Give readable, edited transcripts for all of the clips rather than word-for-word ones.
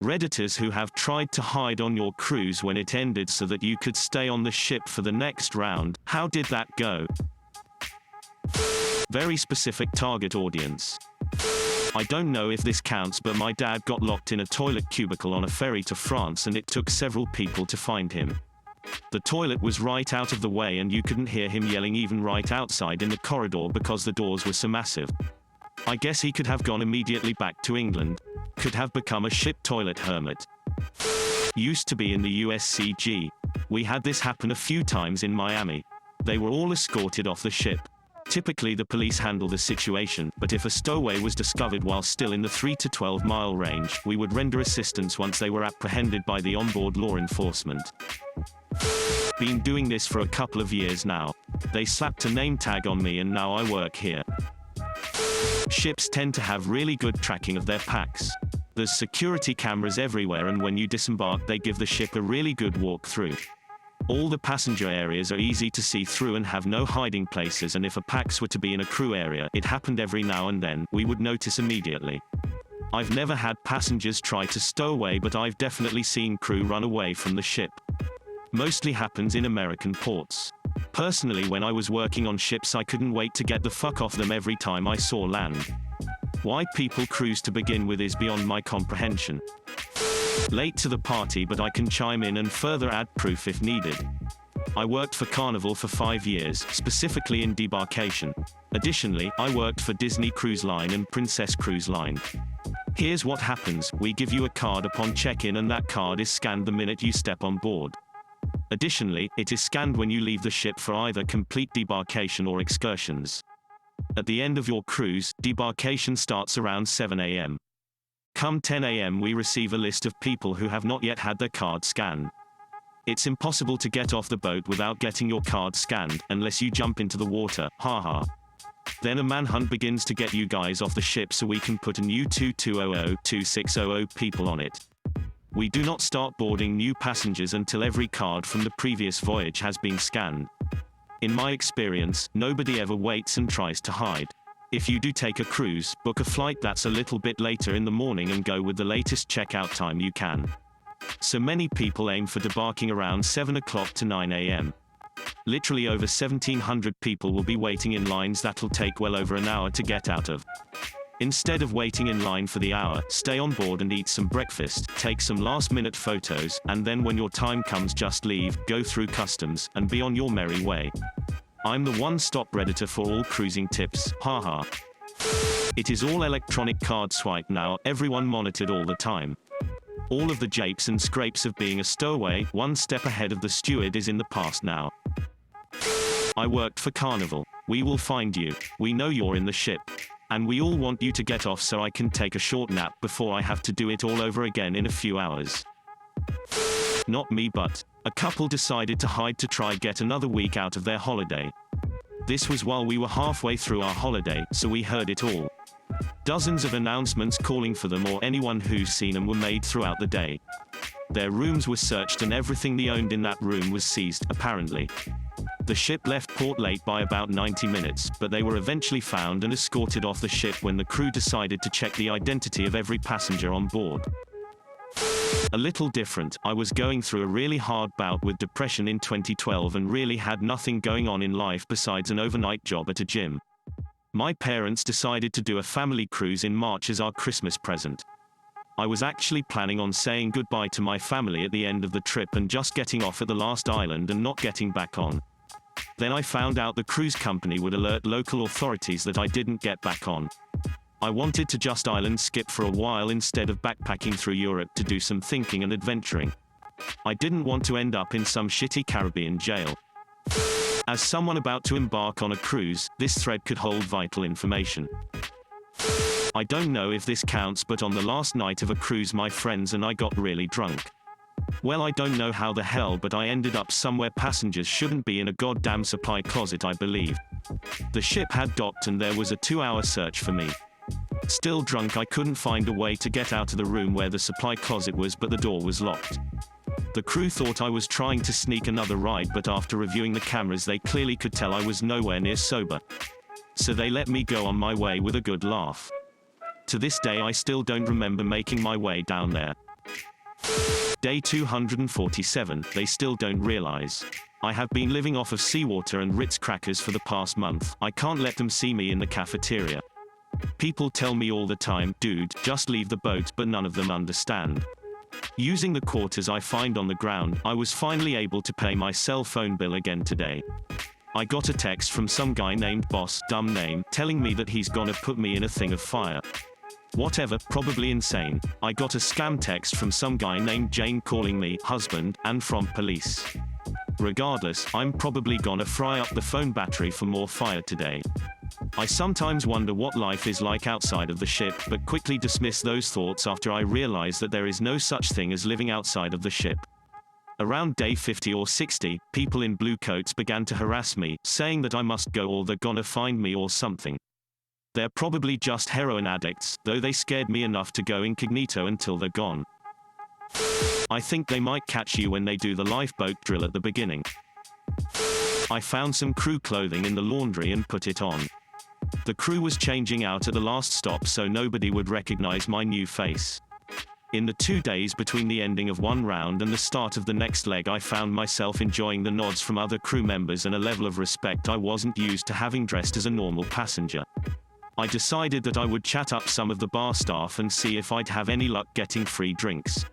Redditors who have tried to hide on your cruise when it ended so that you could stay on the ship for the next round. How did that go? Very specific target audience. I don't know if this counts, but my dad got locked in a toilet cubicle on a ferry to France and it took several people to find him. The toilet was right out of the way and you couldn't hear him yelling even right outside in the corridor because the doors were so massive. I guess he could have gone immediately back to England. Could have become a ship toilet hermit. Used to be in the USCG. We had this happen a few times in Miami. They were all escorted off the ship. Typically the police handle the situation, but if a stowaway was discovered while still in the 3 to 12 mile range, we would render assistance once they were apprehended by the onboard law enforcement. Been doing this for a couple of years now. They slapped a name tag on me and now I work here. Ships tend to have really good tracking of their packs. There's security cameras everywhere and when you disembark they give the ship a really good walkthrough. All the passenger areas are easy to see through and have no hiding places, and if a packs were to be in a crew area, it happened every now and then, we would notice immediately. I've never had passengers try to stow away, but I've definitely seen crew run away from the ship. Mostly happens in American ports. Personally, when I was working on ships I couldn't wait to get the fuck off them every time I saw land. Why people cruise to begin with is beyond my comprehension. Late to the party, but I can chime in and further add proof if needed. I worked for Carnival for 5 years, specifically in debarkation. Additionally, I worked for Disney Cruise Line and Princess Cruise Line. Here's what happens: we give you a card upon check-in and that card is scanned the minute you step on board. Additionally, it is scanned when you leave the ship for either complete debarkation or excursions. At the end of your cruise, debarkation starts around 7 a.m. Come 10 a.m. we receive a list of people who have not yet had their card scanned. It's impossible to get off the boat without getting your card scanned, unless you jump into the water, haha. Then a manhunt begins to get you guys off the ship so we can put a new 2200-2600 people on it. We do not start boarding new passengers until every card from the previous voyage has been scanned. In my experience, nobody ever waits and tries to hide. If you do take a cruise, book a flight that's a little bit later in the morning and go with the latest checkout time you can. So many people aim for debarking around 7 o'clock to 9 a.m. Literally over 1,700 people will be waiting in lines that'll take well over an hour to get out of. Instead of waiting in line for the hour, stay on board and eat some breakfast, take some last-minute photos, and then when your time comes just leave, go through customs, and be on your merry way. I'm the one-stop Redditor for all cruising tips, haha. It is all electronic card swipe now, everyone monitored all the time. All of the japes and scrapes of being a stowaway, one step ahead of the steward, is in the past now. I worked for Carnival. We will find you. We know you're in the ship. And we all want you to get off so I can take a short nap before I have to do it all over again in a few hours. Not me, but a couple decided to hide to try get another week out of their holiday. This was while we were halfway through our holiday, so we heard it all. Dozens of announcements calling for them or anyone who's seen them were made throughout the day. Their rooms were searched and everything they owned in that room was seized, apparently. The ship left port late by about 90 minutes, but they were eventually found and escorted off the ship when the crew decided to check the identity of every passenger on board. A little different, I was going through a really hard bout with depression in 2012 and really had nothing going on in life besides an overnight job at a gym. My parents decided to do a family cruise in March as our Christmas present. I was actually planning on saying goodbye to my family at the end of the trip and just getting off at the last island and not getting back on. Then I found out the cruise company would alert local authorities that I didn't get back on. I wanted to just island skip for a while instead of backpacking through Europe to do some thinking and adventuring. I didn't want to end up in some shitty Caribbean jail. As someone about to embark on a cruise, this thread could hold vital information. I don't know if this counts, but on the last night of a cruise my friends and I got really drunk. Well, I don't know how the hell, but I ended up somewhere passengers shouldn't be in a goddamn supply closet, I believe. The ship had docked and there was a 2-hour search for me. Still drunk, I couldn't find a way to get out of the room where the supply closet was, but the door was locked. The crew thought I was trying to sneak another ride, but after reviewing the cameras they clearly could tell I was nowhere near sober. So they let me go on my way with a good laugh. To this day I still don't remember making my way down there. Day 247, they still don't realize. I have been living off of seawater and Ritz crackers for the past month. I can't let them see me in the cafeteria. People tell me all the time, dude, just leave the boat, but none of them understand. Using the quarters I find on the ground, I was finally able to pay my cell phone bill again today. I got a text from some guy named Boss, dumb name, telling me that he's gonna put me in a thing of fire. Whatever, probably insane. I got a scam text from some guy named Jane calling me husband, and from police. Regardless, I'm probably gonna fry up the phone battery for more fire today. I sometimes wonder what life is like outside of the ship, but quickly dismiss those thoughts after I realize that there is no such thing as living outside of the ship. Around day 50 or 60, people in blue coats began to harass me, saying that I must go or they're gonna find me or something. They're probably just heroin addicts, though they scared me enough to go incognito until they're gone. I think they might catch you when they do the lifeboat drill at the beginning. I found some crew clothing in the laundry and put it on. The crew was changing out at the last stop so nobody would recognize my new face. In the 2 days between the ending of one round and the start of the next leg, I found myself enjoying the nods from other crew members and a level of respect I wasn't used to, having dressed as a normal passenger. I decided that I would chat up some of the bar staff and see if I'd have any luck getting free drinks.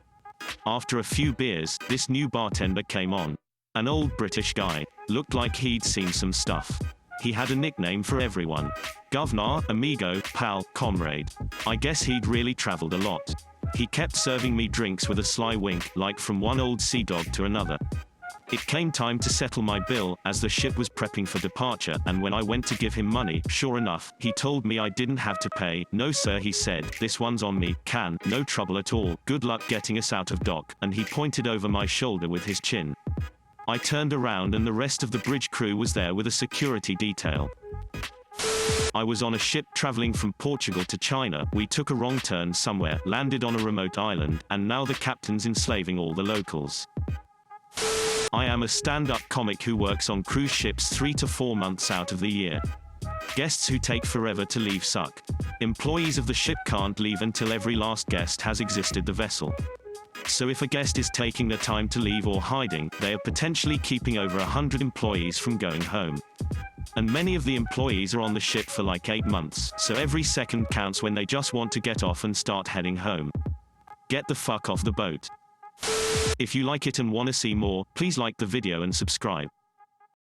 After a few beers, this new bartender came on. An old British guy. Looked like he'd seen some stuff. He had a nickname for everyone. Governor, amigo, pal, comrade. I guess he'd really traveled a lot. He kept serving me drinks with a sly wink, like from one old sea dog to another. It came time to settle my bill, as the ship was prepping for departure, and when I went to give him money, sure enough, he told me I didn't have to pay. No sir, he said, this one's on me, no trouble at all, good luck getting us out of dock, and he pointed over my shoulder with his chin. I turned around and the rest of the bridge crew was there with a security detail. I was on a ship traveling from Portugal to China. We took a wrong turn somewhere, landed on a remote island, and now the captain's enslaving all the locals. I am a stand-up comic who works on cruise ships 3 to 4 months out of the year. Guests who take forever to leave suck. Employees of the ship can't leave until every last guest has exited the vessel. So if a guest is taking their time to leave or hiding, they are potentially keeping over 100 employees from going home. And many of the employees are on the ship for like 8 months, so every second counts when they just want to get off and start heading home. Get the fuck off the boat. If you like it and want to see more, please like the video and subscribe.